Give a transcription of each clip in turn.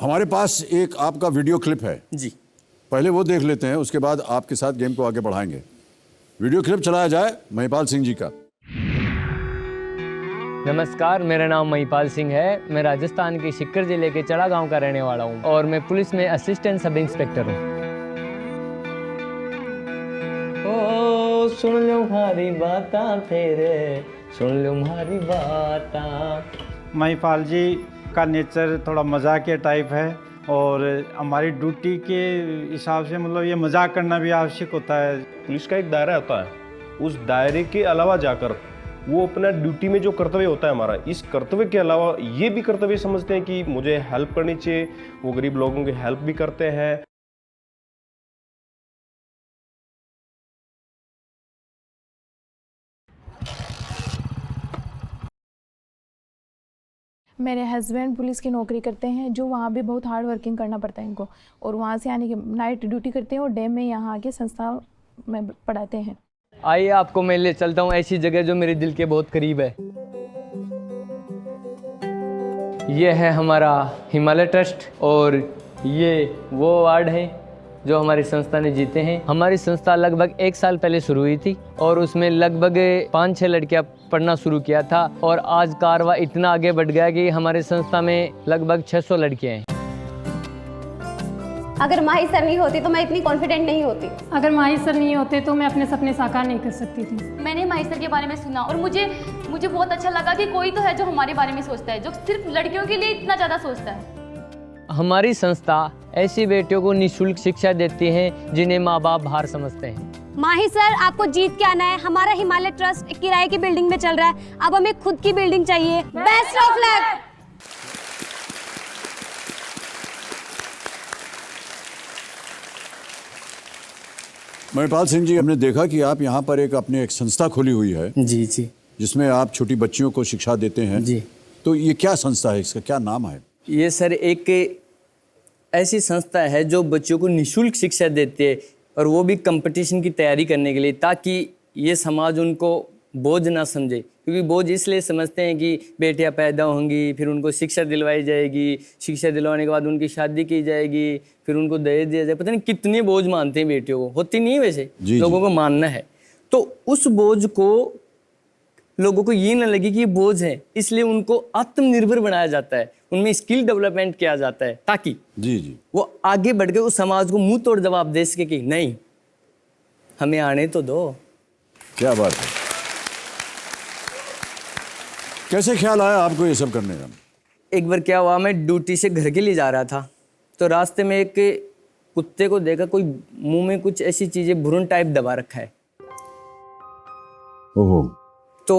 हमारे पास एक आपका वीडियो क्लिप है जी। पहले वो देख लेते हैं, उसके बाद आपके साथ गेम को आगे बढ़ाएंगे। वीडियो क्लिप चलाया जाए महिपाल सिंह जी का। नमस्कार, मेरा नाम महिपाल सिंह है। मैं राजस्थान के सीकर जिले के चड़ा गांव का रहने वाला हूं और मैं पुलिस में असिस्टेंट सब इंस्पेक्टर हूं। ओ सुन लो हमारी बातां तेरे, सुन लो हमारी बातां। महिपाल जी का नेचर थोड़ा मजाकिया टाइप है और हमारी ड्यूटी के हिसाब से मतलब ये मजाक करना भी आवश्यक होता है। पुलिस का एक दायरा होता है, उस दायरे के अलावा जाकर वो अपना ड्यूटी में जो कर्तव्य होता है हमारा, इस कर्तव्य के अलावा ये भी कर्तव्य समझते हैं कि मुझे हेल्प करनी चाहिए, वो गरीब लोगों की हेल्प भी करते हैं। मेरे हस्बैंड पुलिस की नौकरी करते हैं, जो वहाँ भी बहुत हार्ड वर्किंग करना पड़ता है इनको, और वहाँ से आने के नाइट ड्यूटी करते हैं और डे में यहाँ आके संस्था में पढ़ाते हैं। आइए आपको मैं ले चलता हूँ ऐसी जगह जो मेरे दिल के बहुत करीब है। ये है हमारा हिमालय ट्रस्ट और ये वो अवार्ड है जो हमारी संस्था ने जीते हैं। हमारी संस्था लगभग 1 साल पहले शुरू हुई थी और उसमें लगभग 5-6 लड़कियां पढ़ना शुरू किया था और आज कारवा इतना आगे बढ़ गया कि हमारे संस्था में लगभग 600 लड़कियां हैं। अगर माही सर नहीं होती तो मैं इतनी कॉन्फिडेंट नहीं होती। अगर माही सर नहीं होते तो मैं अपने सपने साकार नहीं कर सकती थी। मैंने माही सर के बारे में सुना और मुझे बहुत अच्छा लगा कि कोई तो है जो हमारे बारे में सोचता है, जो सिर्फ लड़कियों के लिए इतना ज़्यादा सोचता है। हमारी संस्था ऐसी बेटियों को निःशुल्क शिक्षा देती है जिन्हें माँ बाप बाहर समझते हैं। माही सर आपको जीत के आना है। हमारा हिमालय ट्रस्ट एक किराए की बिल्डिंग में चल रहा है, अब हमें खुद की बिल्डिंग चाहिए। Best of luck. Mahipal Singh ji, हमने देखा कि आप यहाँ पर एक संस्था खोली हुई है। जी जी। जिसमें आप छोटी बच्चियों को शिक्षा देते हैं। जी। तो ये क्या संस्था है, इसका क्या नाम है? ये सर एक ऐसी संस्था है जो बच्चों को निःशुल्क शिक्षा देती है और वो भी कंपटीशन की तैयारी करने के लिए, ताकि ये समाज उनको बोझ ना समझे। क्योंकि बोझ इसलिए समझते हैं कि बेटियां पैदा होंगी, फिर उनको शिक्षा दिलवाई जाएगी, शिक्षा दिलवाने के बाद उनकी शादी की जाएगी, फिर उनको दहेज दिया जाए। पता नहीं कितने बोझ मानते हैं बेटियों को, होती नहीं है वैसे, लोगों को मानना है। तो उस बोझ को लोगों को ये ना लगे कि ये बोझ है, इसलिए उनको आत्मनिर्भर बनाया जाता है, उनमें स्किल डेवलपमेंट किया जाता है ताकि वो आगे बढ़ के उस समाज को मुंह तोड़ जवाब दे सके कि नहीं, हमें आने तो दो। क्या बात है। कैसे ख्याल आया आपको ये सब करने का? एक बार क्या हुआ, मैं ड्यूटी से घर के लिए जा रहा था तो रास्ते में एक कुत्ते को देखा, कोई मुंह में कुछ ऐसी चीजें भ्रूण टाइप दबा रखा है। ओहो। तो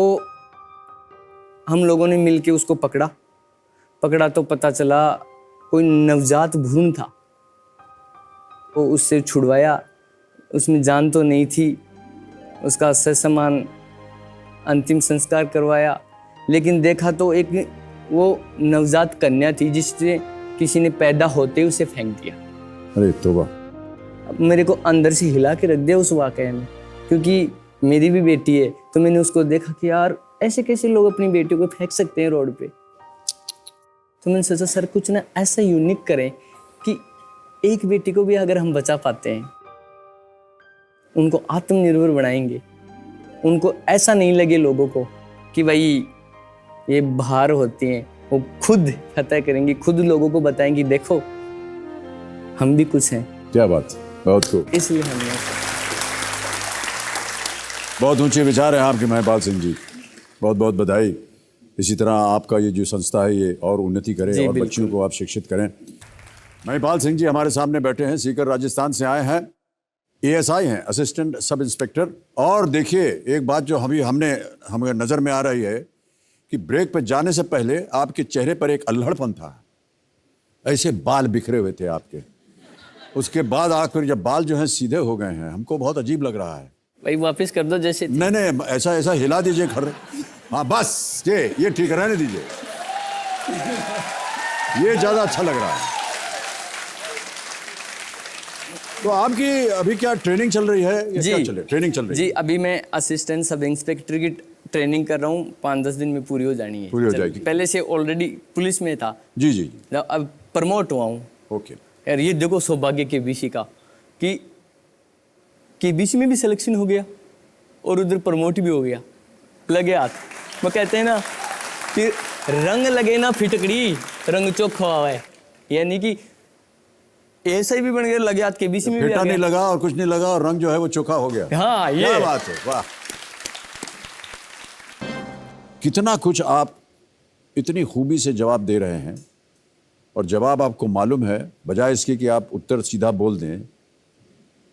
हम लोगों ने मिलके उसको पकड़ा तो पता चला कोई नवजात भ्रूण था। वो उससे छुड़वाया, उसमें जान तो नहीं थी, उसका ससमान अंतिम संस्कार करवाया, लेकिन देखा तो एक वो नवजात कन्या थी जिससे किसी ने पैदा होते ही उसे फेंक दिया। अरे तौबा। मेरे को अंदर से हिला के रख दिया उस वाकये में, क्योंकि मेरी भी बेटी है। तो मैंने उसको देखा कि यार ऐसे कैसे लोग अपनी बेटियों को फेंक सकते हैं रोड पे। तो मैंने सोचा सर कुछ ना ऐसा यूनिक करें कि एक बेटी को भी अगर हम बचा पाते हैं, उनको आत्मनिर्भर बनाएंगे, उनको ऐसा नहीं लगे लोगों को कि भाई ये बाहर होती हैं, वो खुद फतह करेंगी, खुद लोगों को बताएंगी देखो हम भी कुछ हैं। क्या बात, बहुत खूब। इसलिए हमने बहुत ऊंचे विचार हैं आपके महिपाल सिंह जी, बहुत बहुत बधाई। इसी तरह आपका ये जो संस्था है ये और उन्नति करे और बच्चियों को आप शिक्षित करें। महिपाल सिंह जी हमारे सामने बैठे हैं, सीकर राजस्थान से आए हैं, ASI हैं, असिस्टेंट सब इंस्पेक्टर। और देखिए एक बात जो हमें नज़र में आ रही है कि ब्रेक पर जाने से पहले आपके चेहरे पर एक अल्हड़पन था, ऐसे बाल बिखरे हुए थे आपके। उसके बाद आकर जब बाल जो हैं सीधे हो गए हैं, हमको बहुत अजीब लग रहा है। भाई वापस कर दो जैसे। नहीं ऐसा हिला दीजिए खर्रे। हाँ बस ये ठीक रहने दीजिए, ये ज्यादा अच्छा लग रहा है। तो आपकी अभी क्या ट्रेनिंग चल रही है या क्या ट्रेनिंग चल रही है? जी अभी मैं असिस्टेंट सब इंस्पेक्टर की ट्रेनिंग कर रहा हूँ, 5-10 दिन में पूरी हो जानी है। पूरी हो जाएगी। पहले से ऑलरेडी पुलिस में था। जी। अब प्रमोट हुआ हूँ। ओके। यार ये देखो सौभाग्य केबीसी का कि केबीसी में भी सिलेक्शन हो गया और उधर प्रमोट भी हो गया, लगे हाथ। वो कहते हैं ना कि रंग लगे ना फिटकड़ी रंग चोखा है, यानी कि ऐसा ही भी बन गया, लगे हाथ केबीसी में भी फेटा आ नहीं गया। लगा और कुछ नहीं लगा और रंग जो है वो चोखा हो गया। हाँ ये क्या बात है, वाह। कितना कुछ आप इतनी खूबी से जवाब दे रहे हैं और जवाब आपको मालूम है, बजाय इसके कि आप उत्तर सीधा बोल दें,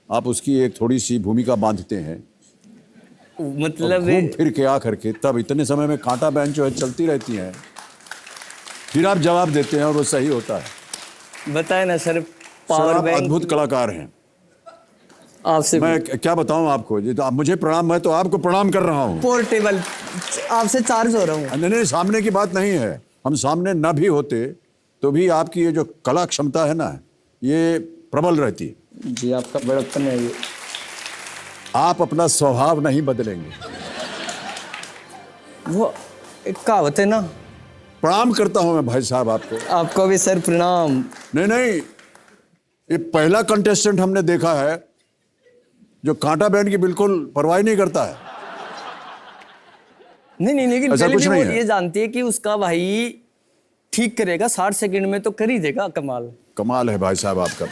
आप उसकी एक थोड़ी सी भूमिका बांधते हैं। मतलब घूम फिर के आ करके तब इतने समय में कांटा बहन जो है चलती रहती हैं, फिर आप जवाब देते हैं और वो सही होता है। बताए ना सर, सर, पावर आप बैंक अद्भुत कलाकार हैं। आपसे मैं क्या बताऊं आपको, ये तो आप मुझे प्रणाम, मैं तो आपको प्रणाम कर रहा हूं। पोर्टेबल आपसे चार्ज हो रहा हूँ। नहीं नहीं, सामने की बात नहीं है, हम सामने न भी होते तो भी आपकी ये जो कला क्षमता है ना, ये प्रबल रहती है। जी आपका बड़प्पन है ये। आप अपना स्वभाव नहीं बदलेंगे। वो एक कहावत है ना, प्रणाम करता हूं मैं भाई साहब आपको। आपको भी सर प्रणाम। नहीं नहीं, ये पहला कंटेस्टेंट हमने देखा है जो कांटा बैंड की बिल्कुल परवाह नहीं करता है। नहीं लेकिन ऐसा पहले कुछ भी नहीं वो है। ये जानती है कि उसका भाई ठीक करेगा, 60 सेकंड में तो कर ही देगा कमाल। कमाल है भाई साहब आपका।